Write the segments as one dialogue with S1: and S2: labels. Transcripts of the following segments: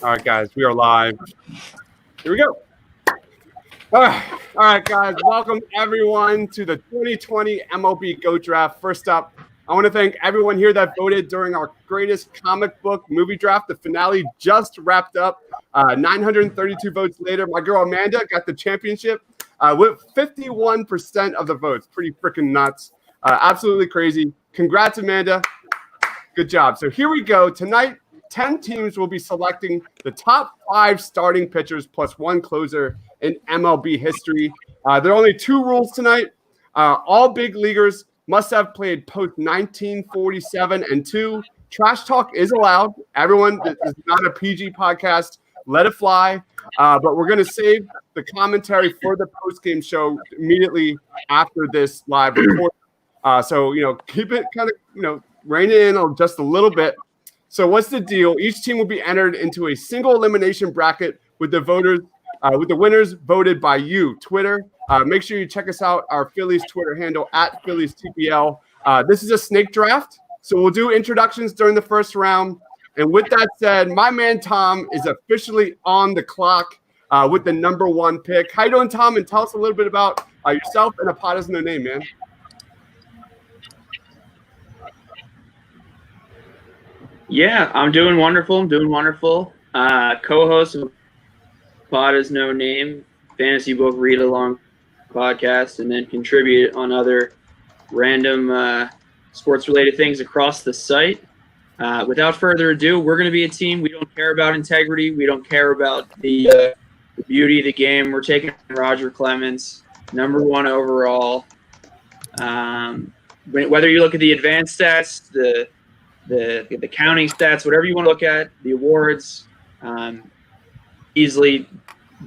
S1: All right, guys, we are live. Here we go. All right, guys, welcome everyone to the 2020 MLB Go Draft. First up, I want to thank everyone here that voted during our greatest comic book movie draft. The finale just wrapped up. 932 votes later, my girl Amanda got the championship with 51% of the votes. Pretty freaking nuts. Absolutely crazy. Congrats, Amanda. Good job. So here we go. Tonight, 10 teams will be selecting the top 5 starting pitchers plus 1 closer in MLB history. There are only 2 rules tonight. All big leaguers must have played post 1947 and 2. Trash talk is allowed. Everyone, this is not a PG podcast. Let it fly. But we're going to save the commentary for the post-game show immediately after this live recording. So, keep it kind of, rein it in just a little bit. So what's the deal? Each team will be entered into a single elimination bracket with the winners voted by you. Twitter. Make sure you check us out, our Phillies Twitter handle at PhilliesTPL. This is a snake draft, so we'll do introductions during the first round. And with that said, my man Tom is officially on the clock with the number 1 pick. How you doing, Tom? And tell us a little bit about yourself and a pod is no name, man.
S2: Yeah, I'm doing wonderful. Co-host of Pod is No Name, fantasy book read-along podcast, and then contribute on other random sports-related things across the site. Without further ado, we're going to be a team. We don't care about integrity. We don't care about the beauty of the game. We're taking Roger Clemens, number 1 overall. Whether you look at the advanced stats, the counting stats, whatever you want to look at, the awards, easily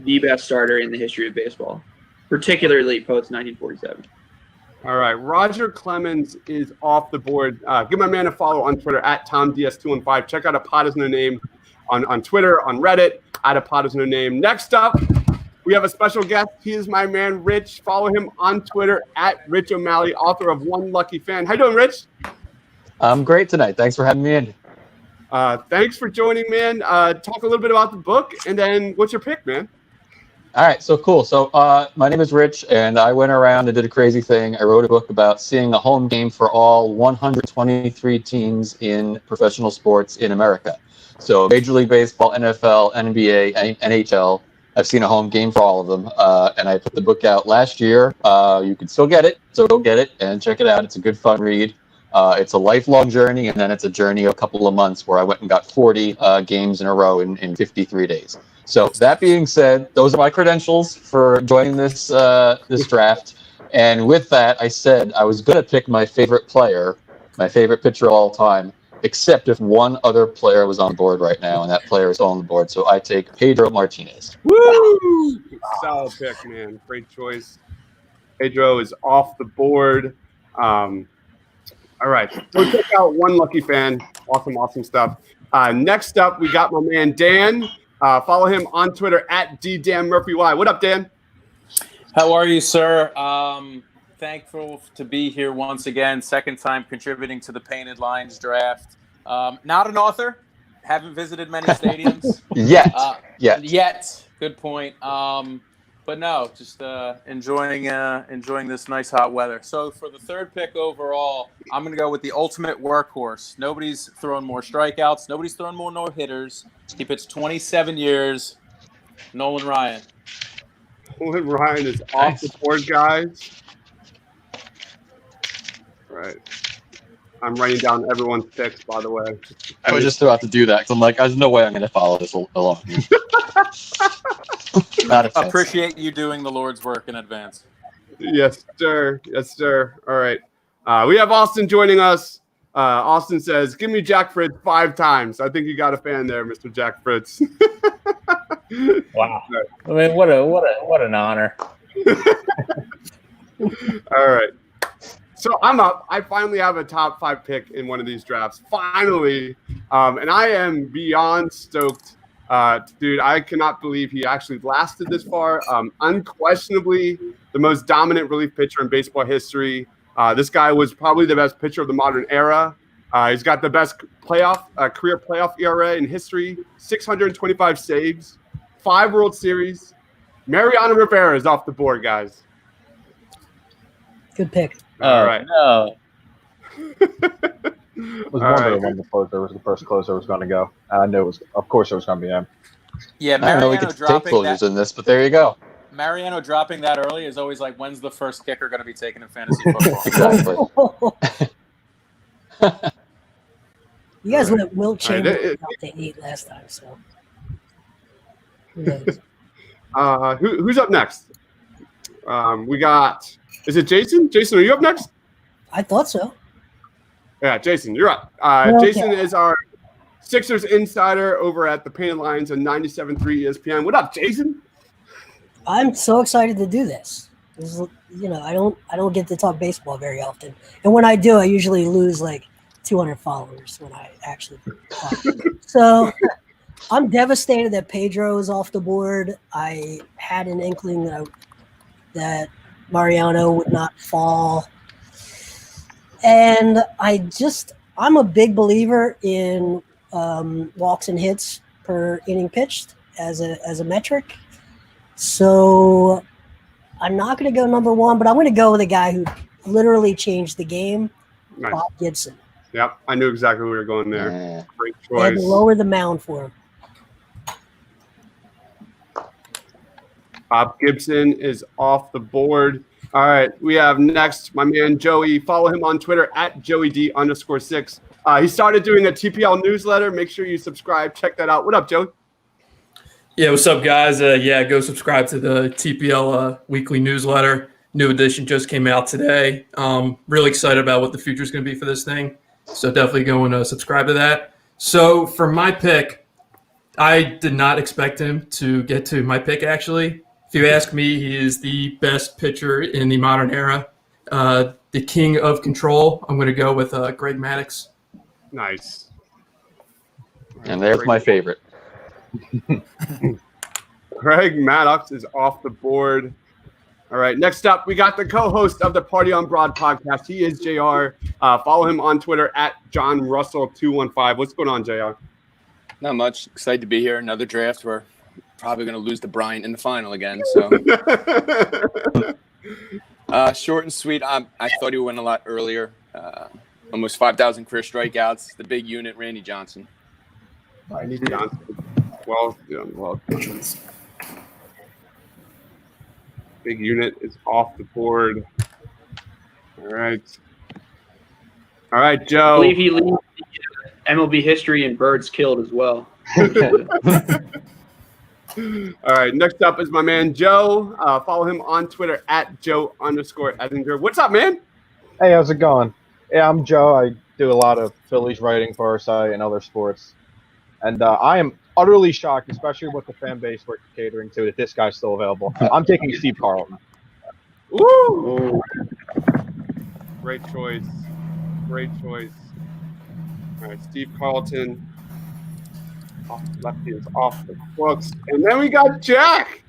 S2: the best starter in the history of baseball, particularly post 1947.
S1: All right, Roger Clemens is off the board. Give my man a follow on Twitter at TomDS215. Check out A Pod is No Name on Twitter, on Reddit, at A Pod is No Name. Next up, we have a special guest. He is my man, Rich. Follow him on Twitter at Rich O'Malley, author of One Lucky Fan. How you doing, Rich?
S3: I'm great tonight. Thanks for having me in.
S1: Thanks for joining, man. Talk a little bit about the book, and then what's your pick, man?
S3: All right, so cool. So my name is Rich, and I went around and did a crazy thing. I wrote a book about seeing a home game for all 123 teams in professional sports in America. So Major League Baseball, NFL, NBA, NHL. I've seen a home game for all of them, and I put the book out last year. You can still get it, so go get it and check it out. It's a good, fun read. It's a lifelong journey, and then it's a journey of a couple of months where I went and got 40 games in a row in 53 days. So that being said, those are my credentials for joining this draft. And with that, I said I was going to pick my favorite player, my favorite pitcher of all time, except if one other player was on the board right now, and that player is on the board. So I take Pedro Martinez.
S1: Woo! Solid pick, man. Great choice. Pedro is off the board. All right, so check out One Lucky Fan. Awesome stuff. Next up, we got my man Dan. Follow him on Twitter at DDanMurphyY. What up, Dan?
S4: How are you, sir? Thankful to be here once again. Second time contributing to the Painted Lines draft. Not an author. Haven't visited many stadiums. Yet. Good point. But no, just enjoying this nice hot weather. So for the third pick overall, I'm going to go with the ultimate workhorse. Nobody's thrown more strikeouts. Nobody's thrown more no-hitters. He pitched 27 years. Nolan Ryan.
S1: Nolan Ryan is off the board, guys. All right. I'm writing down everyone's picks, by the way.
S3: I was just about to do that because I'm like, there's no way I'm going to follow this along.
S4: Appreciate you doing the Lord's work in advance.
S1: Yes, sir. All right. We have Austin joining us. Austin says, give me Jack Fritz 5 times. I think you got a fan there, Mr. Jack Fritz.
S5: Wow. I mean, what an honor.
S1: All right. So I'm up. I finally have a top 5 pick in one of these drafts. Finally. And I am beyond stoked. Dude, I cannot believe he actually lasted this far. Unquestionably the most dominant relief pitcher in baseball history. This guy was probably the best pitcher of the modern era. He's got the best career playoff ERA in history, 625 saves, 5 World Series. Mariano Rivera is off the board, guys.
S6: Good pick.
S1: All right.
S5: No.
S7: I was wondering when the first closer was going to go. I knew it was. Of course, it was going to be him.
S4: Yeah,
S3: I don't know we
S4: Mariano
S3: could take
S4: dropping
S3: closers
S4: that.
S3: in this, but there you go.
S4: Mariano dropping that early is always like, when's the first kicker going to be taken in fantasy football?
S3: Exactly.
S6: You guys let Wilt
S1: All right,
S6: Chamberlain out to 8 last time, so. Who knows?
S1: Who's up next? We got. Is it Jason? Jason, are you up next?
S6: I thought so.
S1: Yeah, Jason, you're up.
S6: Okay.
S1: Jason is our Sixers insider over at the Painted Lines on 97.3 ESPN. What up, Jason?
S6: I'm so excited to do this. This is, I don't get to talk baseball very often, and when I do, I usually lose like 200 followers when I actually talk. So I'm devastated that Pedro is off the board. I had an inkling that Mariano would not fall, and I'm a big believer in walks and hits per inning pitched as a metric. So I'm not going to go number 1, but I'm going to go with a guy who literally changed the game,
S1: Nice.
S6: Bob Gibson.
S1: Yep, I knew exactly where we were going there.
S3: Yeah.
S1: Great
S6: They had
S1: choice.
S6: to lower the mound for him.
S1: Bob Gibson is off the board. All right, we have next my man Joey. Follow him on Twitter at JoeyD_6. He started doing a TPL newsletter. Make sure you subscribe. Check that out. What up, Joey?
S8: Yeah, what's up, guys? Go subscribe to the TPL weekly newsletter. New edition just came out today. Really excited about what the future is going to be for this thing. So definitely go and subscribe to that. So for my pick, I did not expect him to get to my pick, actually. If you ask me, he is the best pitcher in the modern era. The king of control. I'm going to go with Greg Maddux.
S1: Nice.
S3: And there's my favorite.
S1: Greg Maddox is off the board. All right, next up, we got the co-host of the Party on Broad podcast. He is JR. Follow him on Twitter at JohnRussell215. What's going on, JR?
S9: Not much. Excited to be here. Another draft. We're probably going to lose to Bryant in the final again. So short and sweet. I thought he would win a lot earlier. Almost 5,000 career strikeouts. The big unit, Randy Johnson.
S1: Randy Johnson. Well. Big unit is off the board. All right, Joe.
S2: I believe he leads the MLB history in birds killed as well.
S1: All right, next up is my man Joe. Follow him on Twitter at Joe_Ettinger. What's up, man?
S7: Hey, how's it going? Yeah, I'm Joe. I do a lot of Phillies writing for our site and other sports. And I am utterly shocked, especially with the fan base we're catering to, that this guy's still available. I'm taking Steve Carlton.
S1: Woo! Great choice. Great choice. All right, Steve Carlton. Lefty is off the books. And then we got Jack.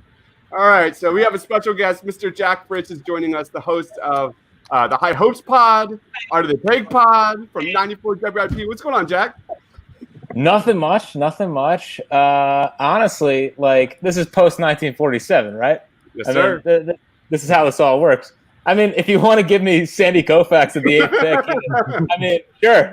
S1: All right, so we have a special guest. Mr. Jack Fritz is joining us, the host of the High Hopes Pod, Art of the Take Pod from 94 WIP. What's going on, Jack?
S5: Nothing much. Honestly, like, this is post 1947, right?
S1: Yes,
S5: I
S1: sir.
S5: mean, this is how this all works. I mean, if you want to give me Sandy Koufax at the 8th pick, I mean,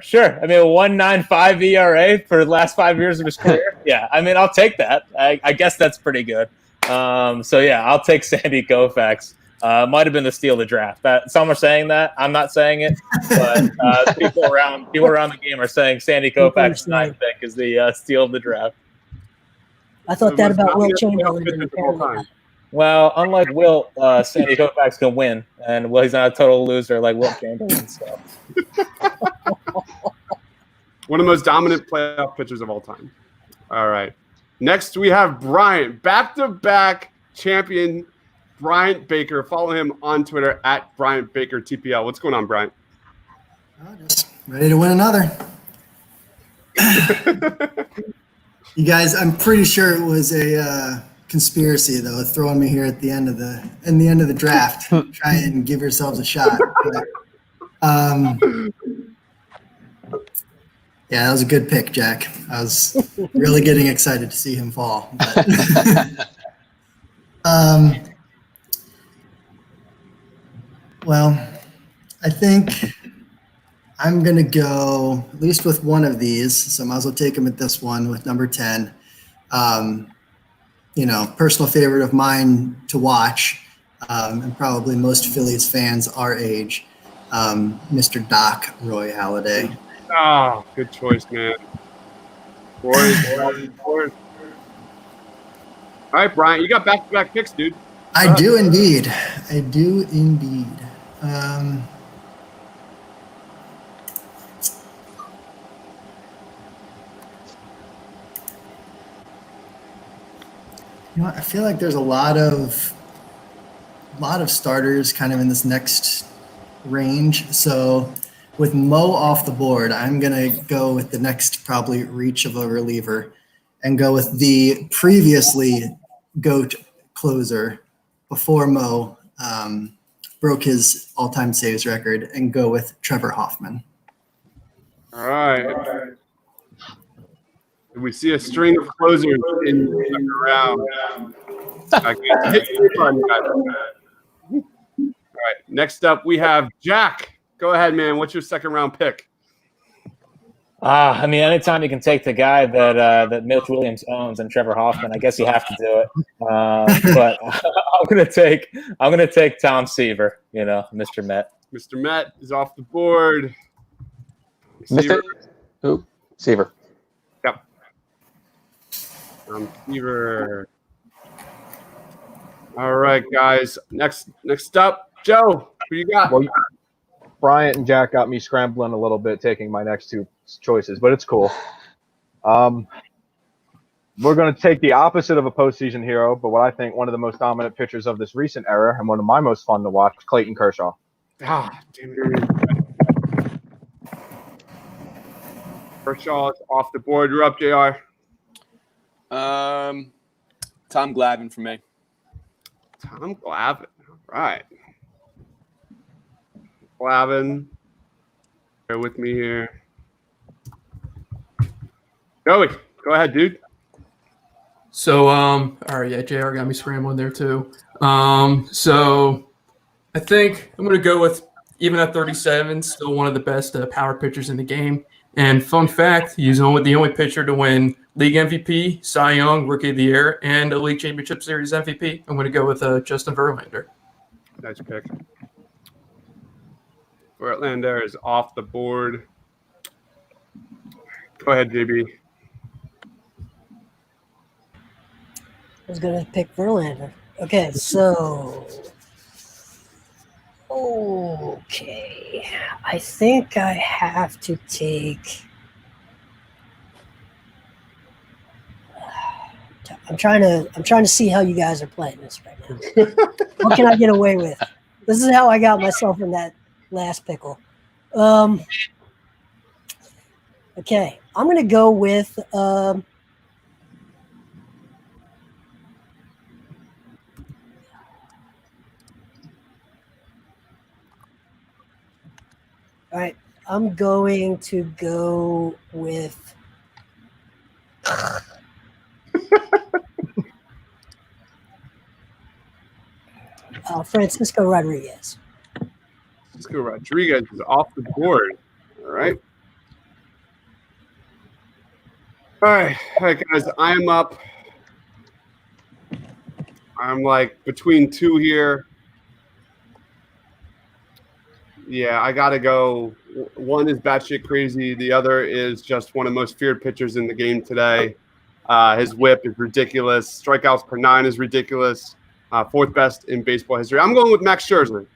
S5: sure. I mean, a 1.95 ERA for the last 5 years of his career. Yeah, I mean, I'll take that. I guess that's pretty good. So yeah, I'll take Sandy Koufax. Might have been the steal of the draft. Some are saying that. I'm not saying it, but people around the game are saying Sandy Koufax 9th pick is the steal of the draft.
S6: I thought that about Wilt Chamberlain.
S5: Well, unlike Wilt, Sandy Koufax can win, and he's not a total loser like Wilt Chamberlain. So.
S1: One of the most dominant playoff pitchers of all time. All right. Next, we have Bryant, back-to-back champion Bryant Baker. Follow him on Twitter at Bryant Baker TPL. What's going on, Bryant?
S10: Just ready to win another. You guys, I'm pretty sure it was a conspiracy, though, throwing me here at the end of the draft. Try and give yourselves a shot. But, Yeah, that was a good pick, Jack. I was really getting excited to see him fall. But well, I think I'm going to go at least with one of these. So I might as well take him at this one with number 10. Personal favorite of mine to watch, and probably most Phillies fans our age, Mr. Doc Roy Halladay.
S1: Oh, good choice, man. Boys. All right, Brian, you got back-to-back picks, dude.
S10: I do indeed. I feel like there's a lot of starters kind of in this next range. So with Mo off the board, I'm gonna go with the next probably reach of a reliever, and go with the previously GOAT closer before Mo broke his all-time saves record, and go with Trevor Hoffman.
S1: All right. We see a string of closers in the second round. Hit the button, guys. All right. Next up, we have Jack. Go ahead, man. What's your second round pick?
S5: I mean, anytime you can take the guy that Mitch Williams owns and Trevor Hoffman, I guess you have to do it. But I'm gonna take Tom Seaver. Mr. Met.
S1: Mr. Met is off the board.
S3: Seaver.
S1: Yep. Seaver. All right, guys. Next up, Joe. Who you got?
S7: Well, Bryant and Jack got me scrambling a little bit, taking my next two choices, but it's cool. We're going to take the opposite of a postseason hero, but what I think one of the most dominant pitchers of this recent era, and one of my most fun to watch, Clayton Kershaw.
S1: Ah, damn it. Kershaw is off the board. You're up, JR.
S9: Tom Glavine for me.
S1: Tom Glavine. All right. Glavine. Bear with me here. Joey, go ahead, dude.
S8: So, all right, yeah, JR got me scrambling there too. So I think I'm going to go with, even at 37, still one of the best power pitchers in the game. And fun fact, he's the only pitcher to win League MVP, Cy Young, Rookie of the Year, and a League Championship Series MVP. I'm going to go with Justin Verlander.
S1: Nice pick. Verlander is off the board. Go ahead, JB.
S6: I was going to pick Verlander. Okay, so... Okay. I think I have to take... I'm trying to see how you guys are playing this right now. What can I get away with? This is how I got myself in that last pickle. Okay, I'm going to go with... All right, I'm going to go with Francisco Rodriguez.
S1: Francisco Rodriguez is off the board. All right. All right, guys. I am up. I'm like between two here. Yeah, I got to go. One is batshit crazy. The other is just one of the most feared pitchers in the game today. His whip is ridiculous. Strikeouts per 9 is ridiculous. Fourth best in baseball history. I'm going with Max Scherzer.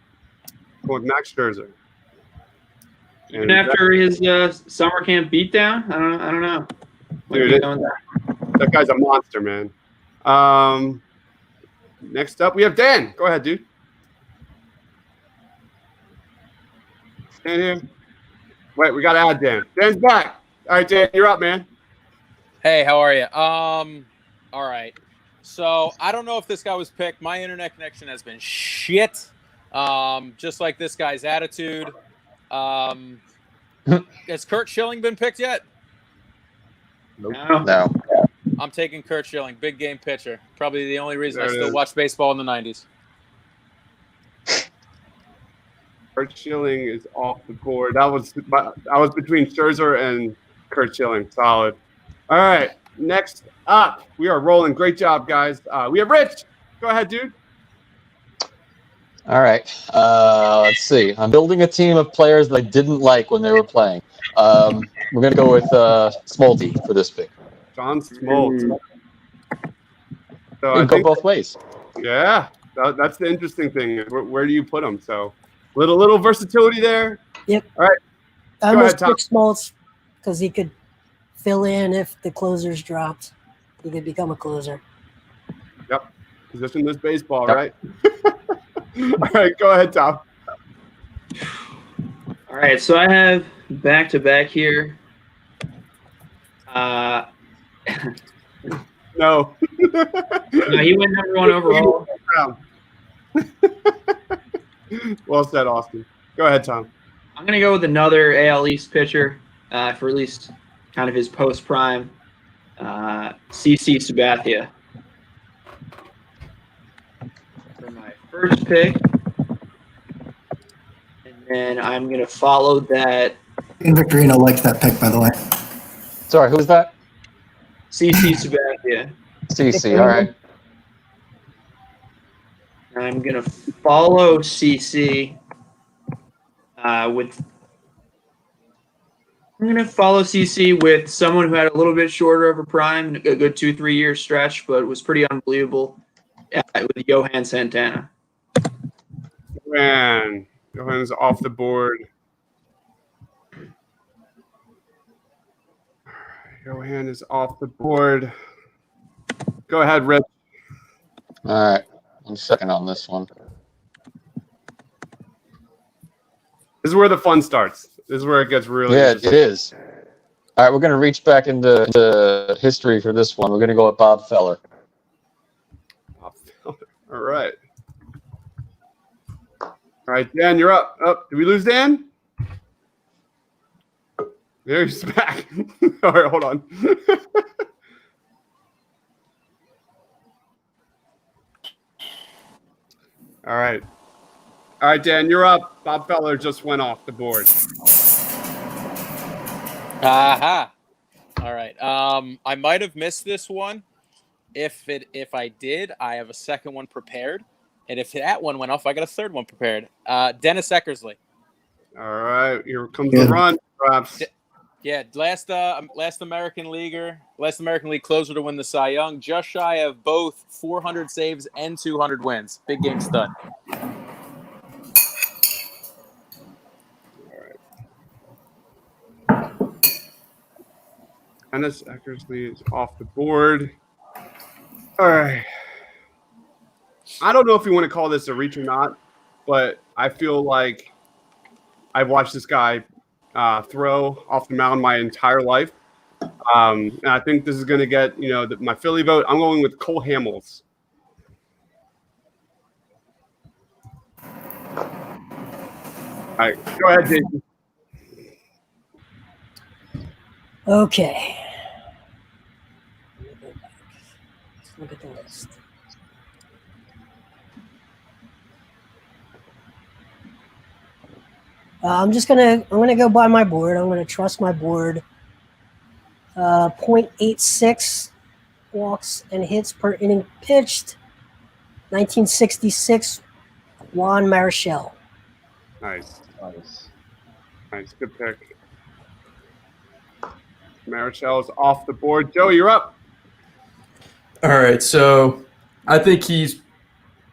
S2: Even after his summer camp beatdown, I don't know.
S1: Dude, that guy's a monster, man. Next up, we have Dan. Go ahead, dude. Dan here. Wait, we got to add Dan. Dan's back. All right, Dan, you're up, man.
S4: Hey, how are you? All right. So I don't know if this guy was picked. My internet connection has been shit. Just like this guy's attitude. Has Kurt Schilling been picked yet?
S3: No.
S4: I'm taking Kurt Schilling, big game pitcher. Probably the only reason
S1: There
S4: I
S1: it
S4: still
S1: is.
S4: watch baseball in the 90s.
S1: Kurt Schilling is off the board. I was between Scherzer and Kurt Schilling. Solid. All right. Next up, we are rolling. Great job, guys. We have Rich. Go ahead, dude.
S3: All right. Let's see. I'm building a team of players that I didn't like when they were playing. We're going to go with Smolty for this pick.
S1: John Smoltz. So
S3: You can go both ways.
S1: Yeah, that's the interesting thing. Where do you put him? So little versatility there.
S6: Yep.
S1: All right.
S6: I
S1: Go
S6: almost
S1: ahead, Tom.
S6: picked Smoltz because he could fill in if the closers dropped. He could become a closer.
S1: Yep. Positionless baseball,
S3: Yep.
S1: right? All right, go ahead, Tom.
S2: All right, so I have back-to-back here.
S1: No.
S2: No, he went number one overall.
S1: Well said, Austin. Go ahead, Tom.
S2: I'm going to go with another AL East pitcher for at least kind of his post-prime, CC Sabathia. For my first pick. And then I'm going to follow that
S10: Ian Victorino liked that pick, by the way.
S3: Sorry, who was that?
S2: CC Sabathia.
S3: CC. All right.
S2: I'm going to follow CC with someone who had a little bit shorter of a prime, a good 2-3 year stretch, but was pretty unbelievable with Johan Santana.
S1: Man, Johan's off the board. Johan is off the board. Go ahead, Rich.
S3: All right. I'm second on this one.
S1: This is where the fun starts. This is where it gets really
S3: Yeah,
S1: interesting.
S3: it is. All right, we're going to reach back into history for this one. We're going to go with Bob Feller.
S1: All right. All right, Dan, you're up. Oh, did we lose Dan? There he's back. All right, hold on. All right. All right, Dan, you're up. Bob Feller just went off the board.
S4: Aha. All right. I might have missed this one. If I did, I have a second one prepared. And if that one went off, I got a third one prepared. Dennis Eckersley.
S1: All right, here comes the run, perhaps.
S4: Yeah, last American League closer to win the Cy Young, just shy of both 400 saves and 200 wins. Big game stud.
S1: Dennis Eckersley is off the board. All right. I don't know if you want to call this a reach or not, but I feel like I've watched this guy throw off the mound my entire life. And I think this is going to get, my Philly vote. I'm going with Cole Hamels. All right, go ahead, Jason.
S6: Okay. Let's look at the list. I'm gonna go by my board. I'm gonna trust my board. 0.86 walks and hits per inning pitched. 1966, Juan Marichal.
S1: Nice. Good pick. Marichel's off the board. Joe, you're up.
S8: All right, so I think he's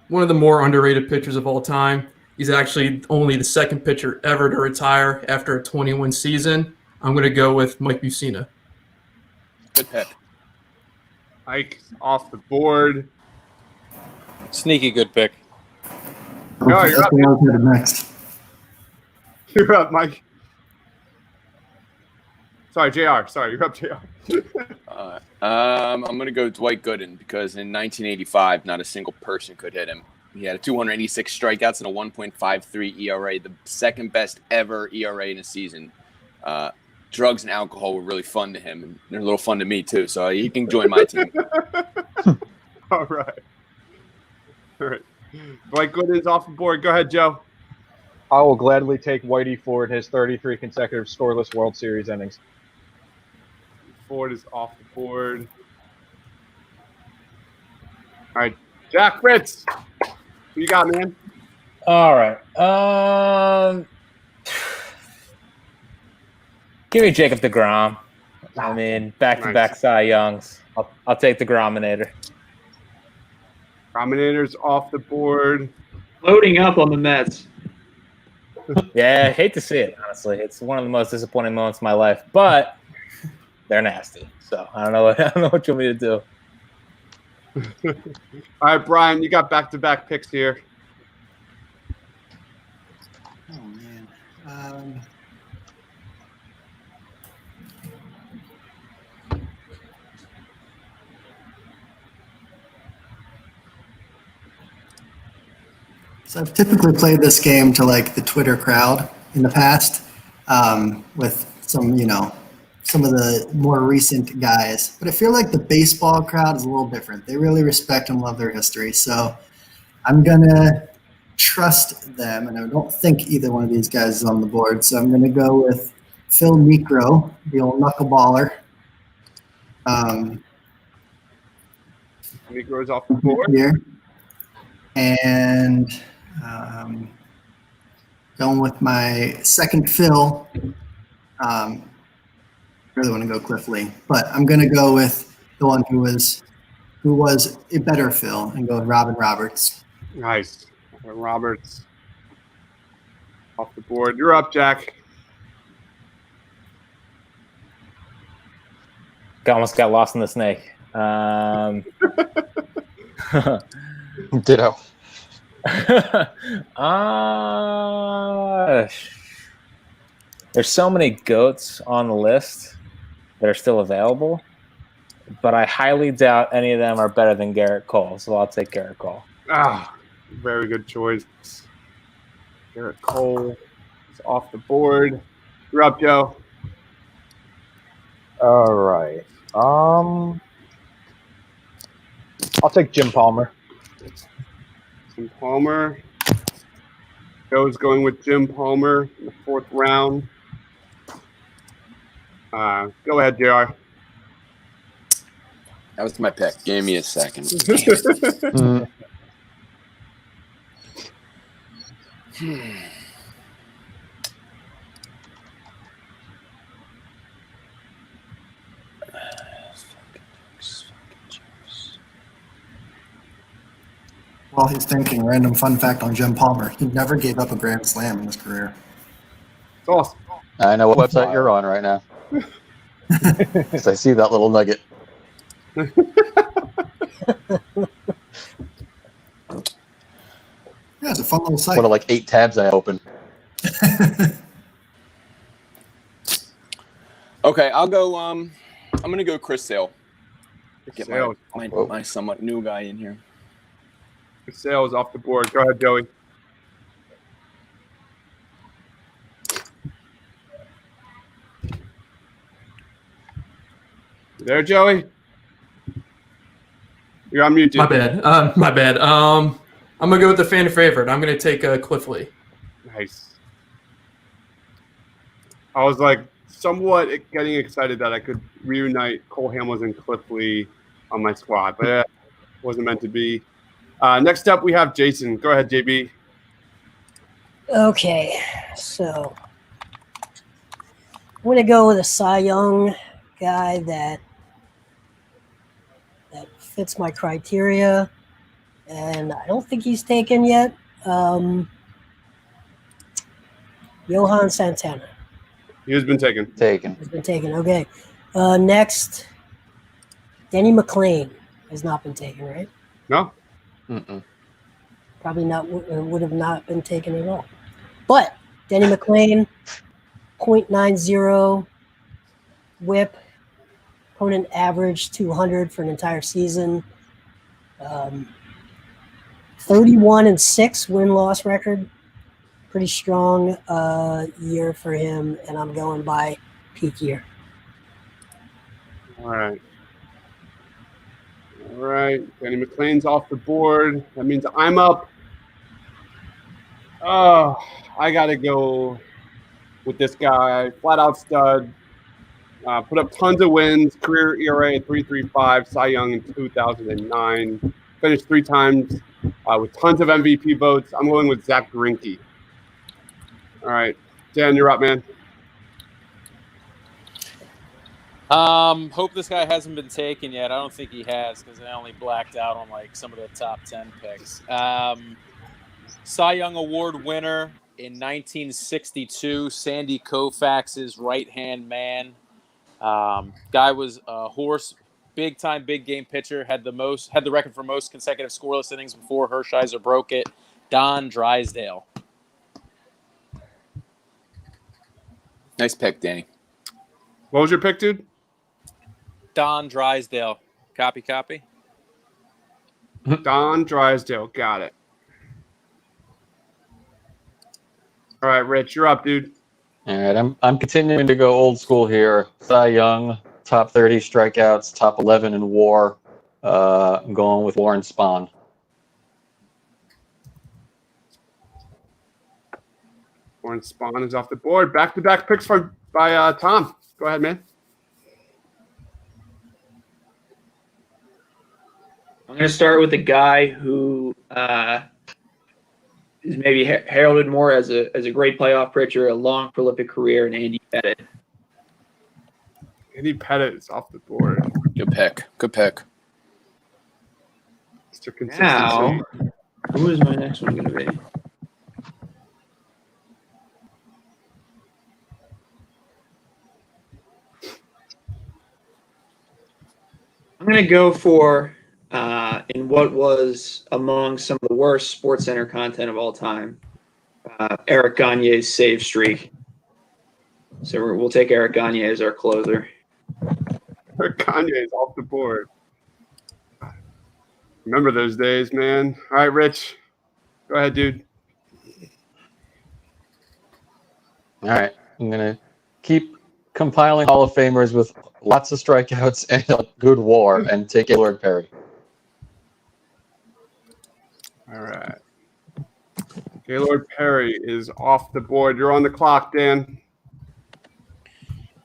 S8: one of the more underrated pitchers of all time. He's actually only the second pitcher ever to retire after a 20-win season. I'm going to go with Mike Mussina.
S9: Good pick.
S1: Mike off the board.
S4: Sneaky good pick.
S1: No, you're up.
S10: Next.
S1: You're up, Mike. Sorry, JR. Sorry, you're up, JR.
S9: I'm going to go Dwight Gooden because in 1985, not a single person could hit him. He had 286 strikeouts and a 1.53 ERA, the second best ever ERA in a season. drugs and alcohol were really fun to him, and they're a little fun to me too. So he can join my team.
S1: All right. All right. Dwight Gooden's off the board. Go ahead, Joe.
S7: I will gladly take Whitey Ford, his 33 consecutive scoreless World Series innings.
S1: Ford is off the board. All right, Jack Fritz. Who you got, man?
S5: All right. Give me Jacob deGrom. I mean, back-to-back Cy Youngs. I'll take the Grominator.
S1: Grominator's off the board.
S2: Loading up on the Mets.
S5: Yeah, I hate to see it, honestly. It's one of the most disappointing moments of my life, but they're nasty. So I don't know what you want me to do.
S1: All right, Brian, you got back-to-back picks here.
S10: Oh man. So I've typically played this game to like the Twitter crowd in the past, with some, some of the more recent guys. But I feel like the baseball crowd is a little different. They really respect and love their history. So I'm gonna trust them, and I don't think either one of these guys is on the board. So I'm gonna go with Phil Niekro, the old knuckleballer.
S1: Niekro's off the board.
S10: Here. And going with my second Phil. Really want to go Cliff Lee, but I'm going to go with the one who was a better Phil and go with Robin Roberts.
S1: Nice. Roberts off the board. You're up, Jack.
S5: Almost got lost in the snake.
S3: Ditto.
S5: There's so many GOATs on the list that are still available, but I highly doubt any of them are better than Garrett Cole, so I'll take Garrett Cole.
S1: Very good choice. Garrett Cole is off the board. You're up, Joe.
S7: All right. I'll take Jim Palmer.
S1: Jim Palmer. Joe's going with Jim Palmer in the 4th round. Go ahead, JR.
S9: That was my pick. Give me a second.
S10: While he's thinking, random fun fact on Jim Palmer: he never gave up a Grand Slam in his career.
S1: It's awesome.
S3: I know what website you're on right now. Because I see that little nugget.
S10: Yeah, it's a fun little site.
S3: One of like 8 tabs I open.
S9: Okay, I'll go. I'm gonna go Chris Sale. Get
S1: Sale.
S9: my somewhat new guy in here.
S1: Sale is off the board. Go ahead, Joey. You there, Joey? You're on mute.
S8: My bad. I'm gonna go with the fan favorite. I'm gonna take Cliff Lee.
S1: Nice. I was like somewhat getting excited that I could reunite Cole Hamels and Cliff Lee on my squad, but it wasn't meant to be. Next up, we have Jason. Go ahead, JB.
S6: Okay, so I'm going to go with a Cy Young guy that fits my criteria, and I don't think he's taken yet. Johan Santana.
S1: He has been taken.
S6: He's been taken. Okay. Next, Denny McLain has not been taken, right?
S1: No.
S3: Mm-mm.
S6: Probably not. Would have not been taken at all. But Denny McLain, .90 WHIP, opponent average 200 for an entire season. 31-6 win-loss record. Pretty strong year for him, and I'm going by peak year.
S1: All right. All right. Danny McLean's off the board. That means I'm up. Oh, I got to go with this guy. Flat out stud. Put up tons of wins. Career ERA at 3.35. Cy Young in 2009. Finished 3 times with tons of MVP votes. I'm going with Zach Greinke. All right. Dan, you're up, man.
S4: Hope this guy hasn't been taken yet. I don't think he has because I only blacked out on like some of the top 10 picks. Cy Young Award winner in 1962, Sandy Koufax's right-hand man. Guy was a horse, big-time, big-game pitcher. Had the record for most consecutive scoreless innings before Hershiser broke it. Don Drysdale.
S9: Nice pick, Danny.
S1: What was your pick, dude?
S4: Don Drysdale. Copy.
S1: Don Drysdale. Got it. All right, Rich, you're up, dude.
S3: All right, I'm continuing to go old school here. Cy Young, top 30 strikeouts, top 11 in WAR. I'm going with Warren Spahn.
S1: Warren Spahn is off the board. Back-to-back picks by Tom. Go ahead, man.
S2: I'm going to start with a guy who is maybe heralded more as a great playoff pitcher, a long, prolific career, in Andy Pettitte.
S1: Andy Pettitte is off the board.
S9: Good pick.
S1: Mr. Consistency.
S2: Now, who is my next one going to be? I'm going to go for, in what was among some of the worst Sports Center content of all time, Eric Gagne's save streak. So we'll take Eric Gagne as our closer.
S1: Eric Gagne is off the board. Remember those days, man. All right, Rich. Go ahead, dude.
S3: All right, I'm going to keep compiling Hall of Famers with lots of strikeouts and a good WAR and take Gaylord Perry.
S1: All right. Gaylord Perry is off the board. You're on the clock, Dan.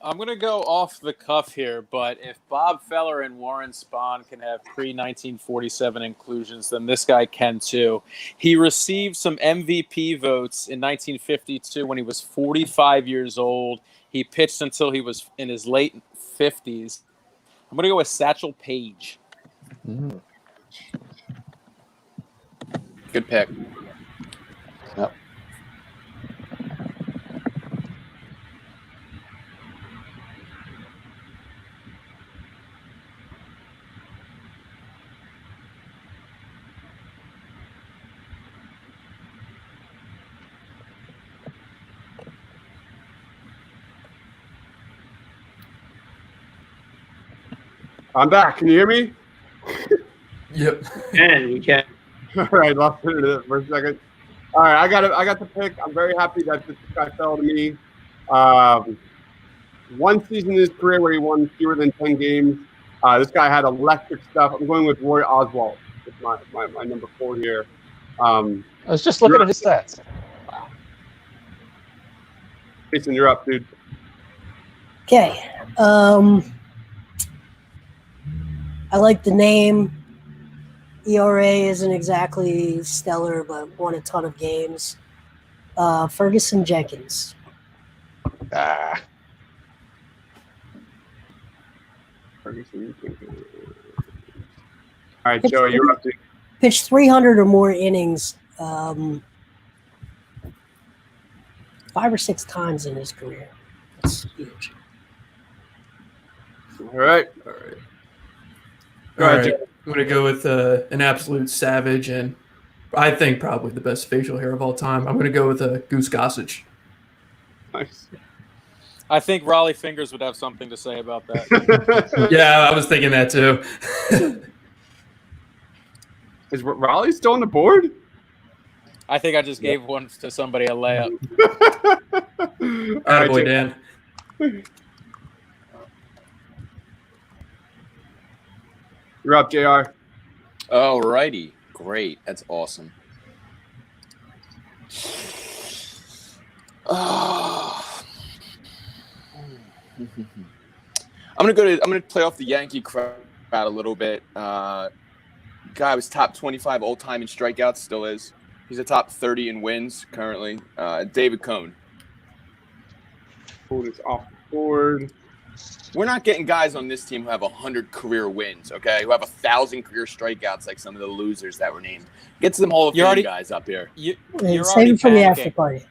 S4: I'm going to go off the cuff here, but if Bob Feller and Warren Spahn can have pre-1947 inclusions, then this guy can too. He received some MVP votes in 1952 when he was 45 years old. He pitched until he was in his late 50s. I'm going to go with Satchel Paige.
S9: Good pick.
S3: Yep.
S1: I'm back. Can you hear me?
S8: Yep.
S2: And we can.
S1: All right, lost it for a second. All right, I got the pick. I'm very happy that this guy fell to me. One season in his career where he won fewer than 10 games. This guy had electric stuff. I'm going with Roy Oswalt. It's my number 4 here.
S3: I was just looking at his stats.
S1: Jason, you're up, dude.
S6: Okay. I like the name. ERA isn't exactly stellar, but won a ton of games. Ferguson Jenkins.
S3: Ah,
S1: Ferguson. All right, Joey, you're up, dude.
S6: Pitched 300 or more innings 5 or 6 times in his career. That's huge.
S1: All right. Go
S8: All
S1: ahead,
S8: right.
S1: Joey.
S8: I'm going to go with an absolute savage and I think probably the best facial hair of all time. I'm going to go with Goose Gossage.
S1: Nice.
S4: I think Raleigh Fingers would have something to say about that.
S8: Yeah, I was thinking that too.
S1: Is Raleigh still on the board?
S4: I think I just gave one to somebody a layup.
S8: Attaboy, Dan.
S1: You're up, JR.
S9: All righty. Great. That's awesome. I'm gonna play off the Yankee crowd a little bit. Guy was top 25 all time in strikeouts, still is. He's a top 30 in wins currently. David Cone.
S1: Hold this off the board.
S9: We're not getting guys on this team who have 100 career wins, okay? Who have 1,000 career strikeouts like some of the losers that were named. Get some Hall of Fame guys up here.
S6: Save it for the after party.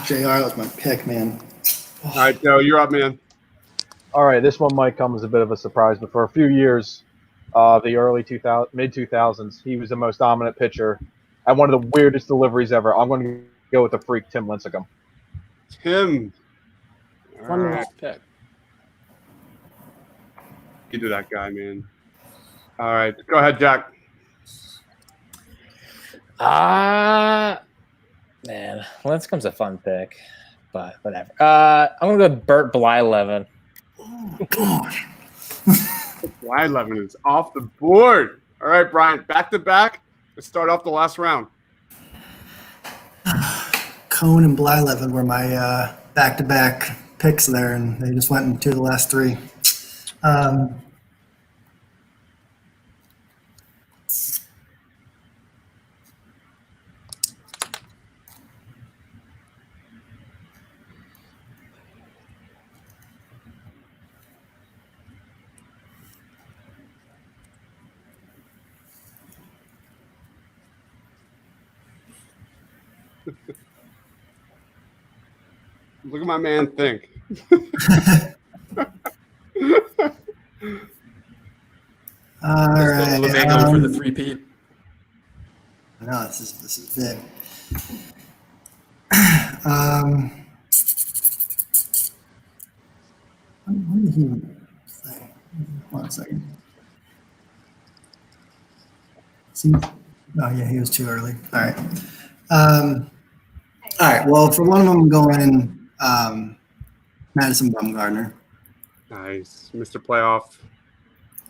S10: JR was my pick, man.
S1: All right, Joe, you're up, man.
S7: All right, this one might come as a bit of a surprise, but for a few years, the early mid 2000s, he was the most dominant pitcher and one of the weirdest deliveries ever. I'm going to go with the freak Tim Lincecum.
S1: Tim. All
S6: Fun
S1: right.
S9: Pick.
S1: You do that guy, man. All right, go ahead, Jack.
S5: Man, Lincecum's a fun pick, but whatever. I'm gonna go Bert Blyleven.
S10: Oh, God.
S1: Blyleven is off the board. All right, Brian, back to back. Let's start off the last round.
S10: Cone and Blyleven were my back-to-back picks there, and they just went into the last three.
S1: Look at my man think.
S10: All right.
S8: LeMahieu for the three-peat.
S10: No, this is big. When did he play? 1 second. See? Oh yeah, he was too early. All right. All right. Well, for one of them, I'm going Madison Bumgarner.
S1: Nice. Mr. Playoff.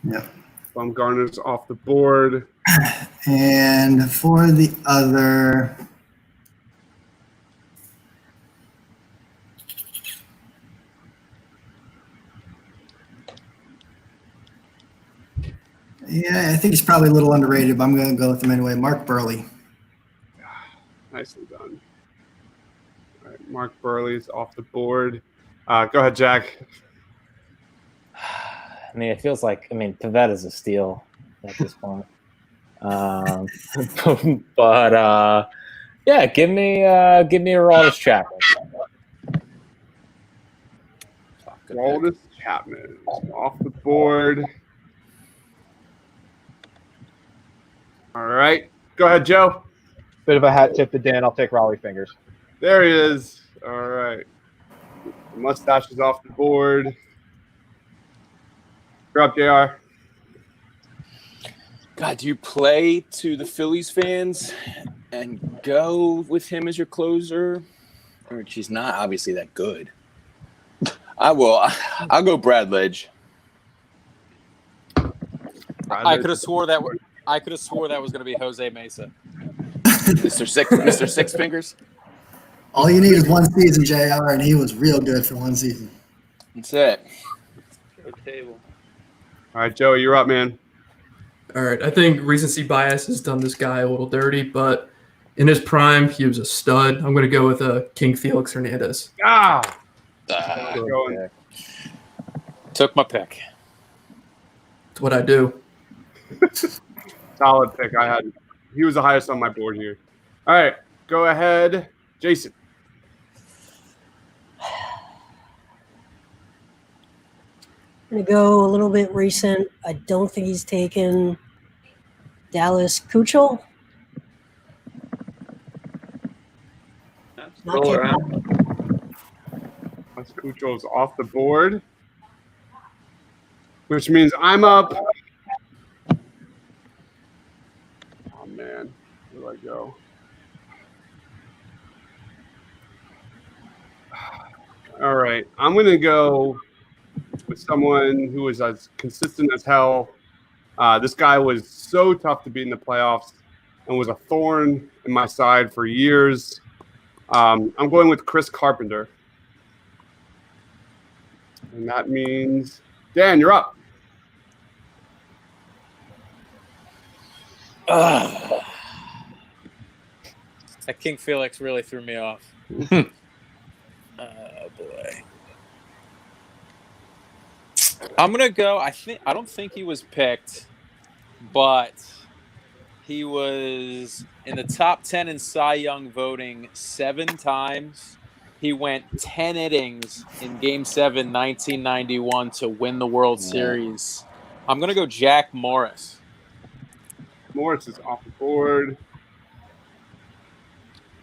S10: Yep.
S1: Bumgarner's off the board.
S10: And for the other, yeah, I think he's probably a little underrated, but I'm going to go with him anyway. Mark Burley.
S1: Nicely done. All right, Mark Burley's off the board. Go ahead, Jack.
S5: I mean, it feels like Pavetta's a steal at this point. But yeah, give me Aroldis Chapman.
S1: Aroldis Chapman is off the board. All right, go ahead, Joe.
S7: Bit of a hat tip to Dan. I'll take Raleigh Fingers.
S1: There he is. All right. The mustache is off the board. You're up, JR.
S9: God, do you play to the Phillies fans and go with him as your closer? Or she's not obviously that good. I will. I'll go Brad Lidge.
S4: I could have swore that was going to be Jose Mesa.
S9: Mr. Six Fingers.
S10: All you need is one season, JR, and he was real good for one season.
S9: That's it.
S2: Table.
S1: All right, Joey, you're up, man.
S8: All right, I think recency bias has done this guy a little dirty, but in his prime, he was a stud. I'm going to go with King Felix Hernandez.
S1: Going.
S4: Took my pick.
S8: That's what I do.
S1: Solid pick. He was the highest on my board here. All right, go ahead, Jason.
S6: I'm going to go a little bit recent. I don't think he's taken Dallas Keuchel. Not
S2: Roll
S6: taken.
S2: around.
S1: Cucho's off the board, which means I'm up. Oh, man. Where do I go? All right. I'm going to go with someone who was as consistent as hell. This guy was so tough to beat in the playoffs and was a thorn in my side for years. I'm going with Chris Carpenter. And that means, Dan, you're up.
S4: That King Felix really threw me off. Oh boy. I'm gonna go. I don't think he was picked, but he was in the top 10 in Cy Young voting 7 times. He went 10 innings in Game 7, 1991 to win the World Series. I'm gonna go Jack Morris.
S1: Morris is off the board.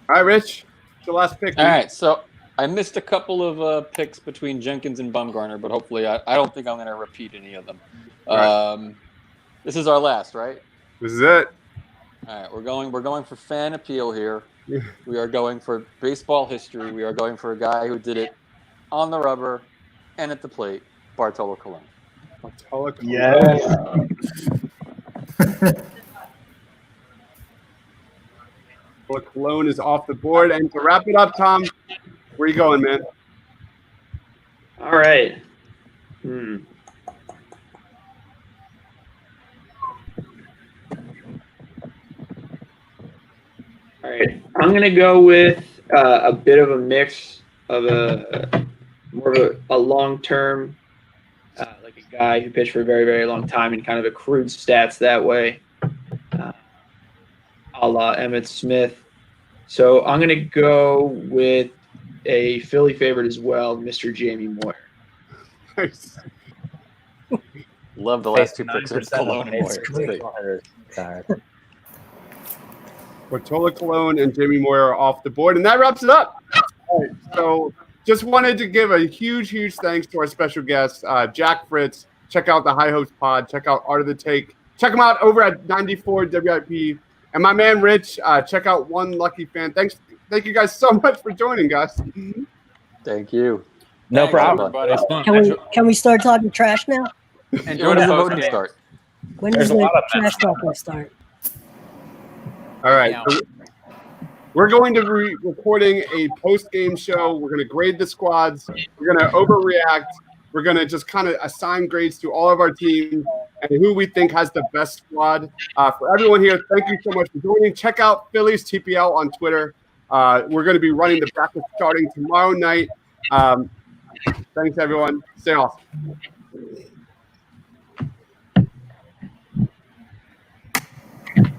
S1: All right, Rich, it's your last pick.
S3: All right, so I missed a couple of picks between Jenkins and Bumgarner, but hopefully I don't think I'm going to repeat any of them.
S1: Right.
S3: This is our last, right?
S1: This is it.
S3: All right, we're going for fan appeal here. We are going for baseball history. We are going for a guy who did it on the rubber and at the plate, Bartolo Colon.
S1: Bartolo Colon.
S7: Yes.
S1: Colon is off the board. And to wrap it up, Tom, where you going, man?
S2: All right. All right. I'm going to go with a bit of a mix of more of a long-term, like a guy who pitched for a very, very long time and kind of accrued stats that way, a la Emmitt Smith. So I'm going to go with a Philly favorite as well, Mr. Jamie Moyer.
S1: Nice.
S3: Love the last 2 picks of Colon and Moyer.
S1: Bartolo Colon and Jamie Moyer are off the board, and that wraps it up. All right, so just wanted to give a huge thanks to our special guest, Jack Fritz. Check out the High Hopes Pod. Check out Art of the Take. Check them out over at 94 WIP. And my man Rich, check out One Lucky Fan. Thank you guys so much for joining, guys.
S3: Thank you.
S5: No
S4: Thanks,
S5: problem.
S4: everybody.
S5: It's fun.
S6: Can we start talking trash now?
S3: When does the voting start?
S6: When
S5: There's
S6: does
S5: a lot
S6: the
S5: of
S6: trash
S5: mess.
S6: talking start?
S1: All right. So we're going to be recording a post-game show. We're going to grade the squads. We're going to overreact. We're going to just kind of assign grades to all of our teams and who we think has the best squad. For everyone here, thank you so much for joining. Check out Phillies TPL on Twitter. We're going to be running the bracket starting tomorrow night. Thanks, everyone. Stay awesome.